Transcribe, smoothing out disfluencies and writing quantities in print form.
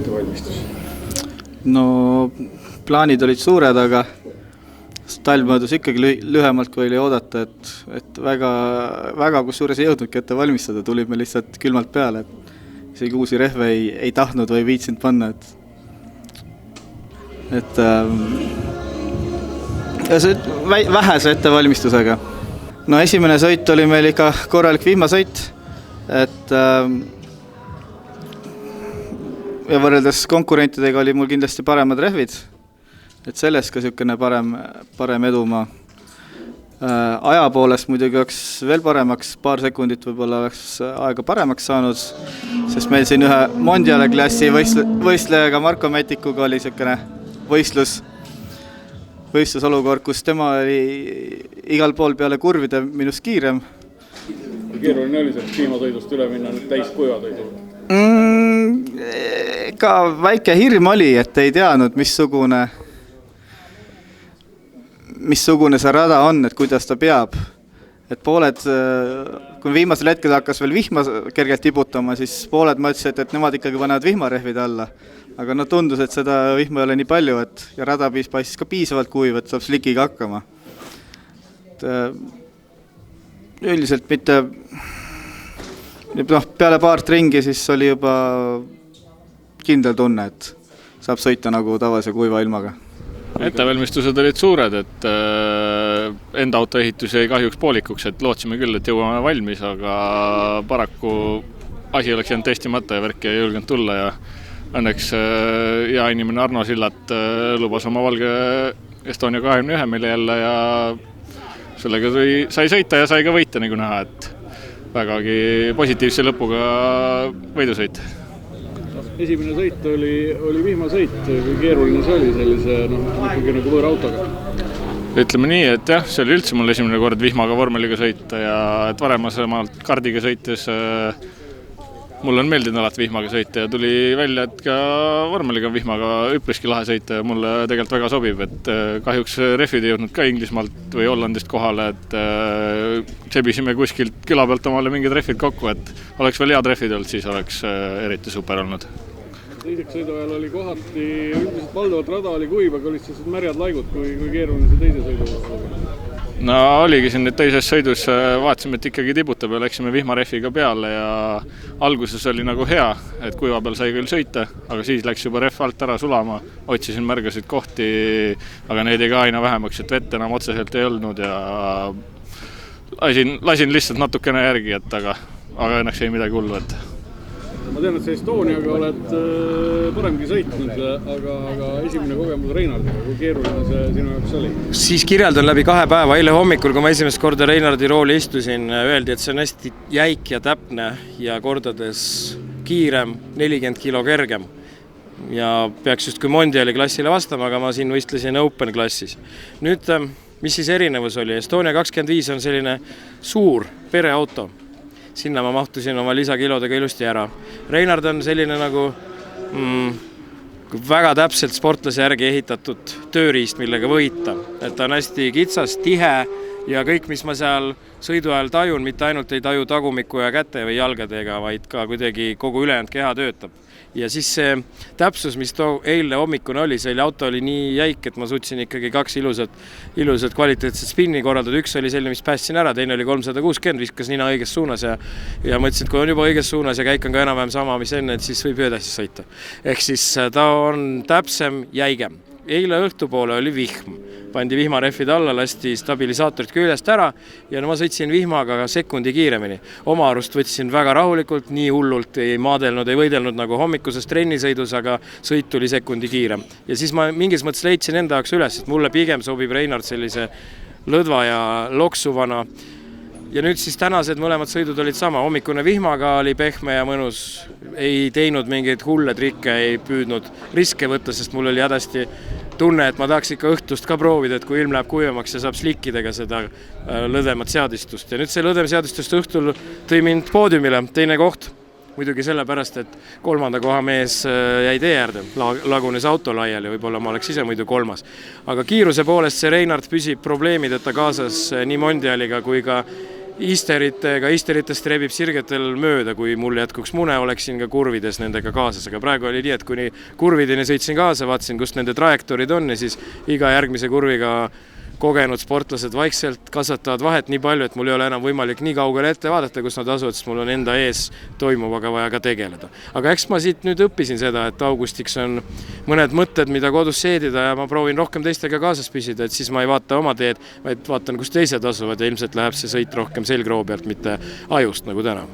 ettevalmistus? No plaanid olid suured, aga talv möödus ikkagi lühemalt, kui oli oodata, et väga kusjuures ei jõudnudki ette valmistada, tulid me lihtsalt külmalt peale, et isegi uusi rehve ei tahtnud või viitsinud panna, et vähese ettevalmistusega. No esimene sõit oli meil ikka korralik vihmasõit, et ja võrreldes konkurentidega oli mul kindlasti paremad rehvid, et selles ka niisugune parem edumaa. Aja poolest muidugi oleks veel paremaks, paar sekundit võib-olla oleks aega paremaks saanud, sest meil siin ühe Mondiale klassi võistlejaga Marko Mätikuga oli niisugune võistlusolukord, kus tema oli igal pool peale kurvide minust kiirem. Kui keeruline oli sellest vihmasõidust üle minna nüüd täis kuivasõidu? Ka väike hirm oli, et ei teadnud, missugune see rada on, et kuidas ta peab. Et pooled, kui viimasel hetkel hakkas veel vihma kergelt tibutama, siis pooled mõtlesid, et nemad ikkagi panevad vihmarehvid alla. Aga tundus, et seda vihma ei ole nii palju, ja rada paistis ka piisavalt kuiv, et saab slikiga hakkama. Üldiselt mitte, peale paart ringi siis oli juba kindel tunne, et saab sõita nagu tavalise kuiva ilmaga. Ettevalmistused olid suured, et enda autoehitus jäi kahjuks poolikuks, et lootsime küll, et jõuame valmis, aga paraku asi oleks jäänud testimata ja värki ei julgenud tulla ja õnneks hea inimene Arno Sillat lubas oma valge Estonia 21 meile jälle ja sellega sai sõita ja sai ka võita, nagu näha, et vägagi positiivse lõpuga võidusõit. Esimene sõit oli vihmasõit, kui keeruline see oli sellise ikkagi nagu võõrautoga? Ütleme nii, et jah, see oli üldse mul esimene kord vihmaga vormeliga sõita ja et varemasemalt kardiga sõites mul on meeldinud alati vihmaga sõita ja tuli välja, et ka vormeliga vihmaga üpriski lahe sõita ja mulle tegelikult väga sobib, et kahjuks rehvid ei jõudnud ka Inglismaalt või Hollandist kohale, et sebisime kuskilt küla pealt omale mingid rehvid kokku, et oleks veel head rehvid olnud, siis oleks eriti super olnud. Teiseks sõidu ajal oli kohati, üldiselt valdavalt rada oli kuiv, aga olid siis märjad laigud, kui keeruline see teise sõidu. No oligi siin nüüd teises sõidus, vaatasime, et ikkagi tibutab ja läksime vihmarehviga peale ja alguses oli nagu hea, et kuiva peal sai küll sõita, aga siis läks juba rehv alt ära sulama, otsisin märgasid kohti, aga neid ei ka aina vähemaks, et vett enam otseselt ei olnud ja lasin lihtsalt natukene järgi, aga õnneks ei midagi hullu, et ma tean, et sa Estoniaga oled paremgi sõitnud, aga esimene kogemus Reinardiga, kui keeruline see sinu jaoks oli? Siis kirjeldan läbi 2 päeva. Eile hommikul, kui ma esimest korda Reinardi rooli istusin, öeldi, et see on hästi jäik ja täpne ja kordades kiirem, 40 kilo kergem. Ja peaks just kui Mondiali klassile vastama, aga ma siin võistlesin Open klassis. Nüüd, mis siis erinevus oli? Estonia 25 on selline suur pereauto. Sinna ma mahtusin oma lisakilodega ilusti ära. Reinard on selline nagu väga täpselt sportlase järgi ehitatud tööriist, millega võita. Et ta on hästi kitsas, tihe ja kõik, mis ma seal sõidu ajal tajun, mitte ainult ei taju tagumiku ja käte või jalgadega, vaid ka kuidagi kogu ülejäänud keha töötab. Ja siis see täpsus, mis eilne hommikune oli, see auto oli nii jäik, et ma suutsin ikkagi 2 ilusat kvaliteetset spinni korraldada. Üks oli selline, mis päästsin ära, teine oli 360, viskas nina õiges suunas ja mõtlesin, et kui on juba õiges suunas ja käik on ka enam-vähem sama, mis enne, et siis võib edasi sõita. Ehk siis ta on täpsem, jäigem. Eile õhtupoole oli vihm. Pandi vihmarehvid alla, lasti stabilisaatorid küljest ära ja ma sõitsin vihmaga sekundi kiiremini. Oma arust võtsin väga rahulikult, nii hullult ei maadelnud, ei võidelnud nagu hommikuses trennisõidus, aga sõit tuli sekundi kiirem. Ja siis ma mingis mõttes leidsin enda jaoks üles, et mulle pigem sobib Reinard sellise lõdva ja loksuvana. Ja nüüd siis tänased mõlemad sõidud olid sama. Hommikune vihmaga oli pehme ja mõnus. Ei teinud mingeid hulle trikke, ei püüdnud riske võtta, sest mul oli hädasti tunne, et ma tahaks ikka õhtust ka proovida, et kui ilm läheb kuivemaks ja saab slikkidega seda lõdemat seadistust. Ja nüüd see lõdem seadistust õhtul tõi mind poodiumile, teine koht. Muidugi sellepärast, et 3. koha mees jäi tee äärde, lagunes auto laiali, võib-olla ma oleks ise muidu 3. Aga kiiruse poolest see Reinard püsib probleemideta kaasas nii Mondialiga kui ka isteritest rebib sirgetel mööda, kui mul jätkuks mune, oleksin ka kurvides nendega kaasas, aga praegu oli nii, et kuni kurvideni sõitsin kaasa, vaatasin, kust nende trajektoorid on ja siis iga järgmise kurviga kogenud sportlased vaikselt kasvatavad vahet nii palju, et mul ei ole enam võimalik nii kaugele ette vaadata, kus nad asuvad, sest mul on enda ees toimuvaga vaja ka tegeleda. Aga eks ma siit nüüd õppisin seda, et augustiks on mõned mõtted, mida kodus seedida ja ma proovin rohkem teistega kaasas püsida, et siis ma ei vaata oma teed, vaid vaatan, kus teised asuvad ja ilmselt läheb see sõit rohkem selgroo pealt, mitte ajust nagu täna.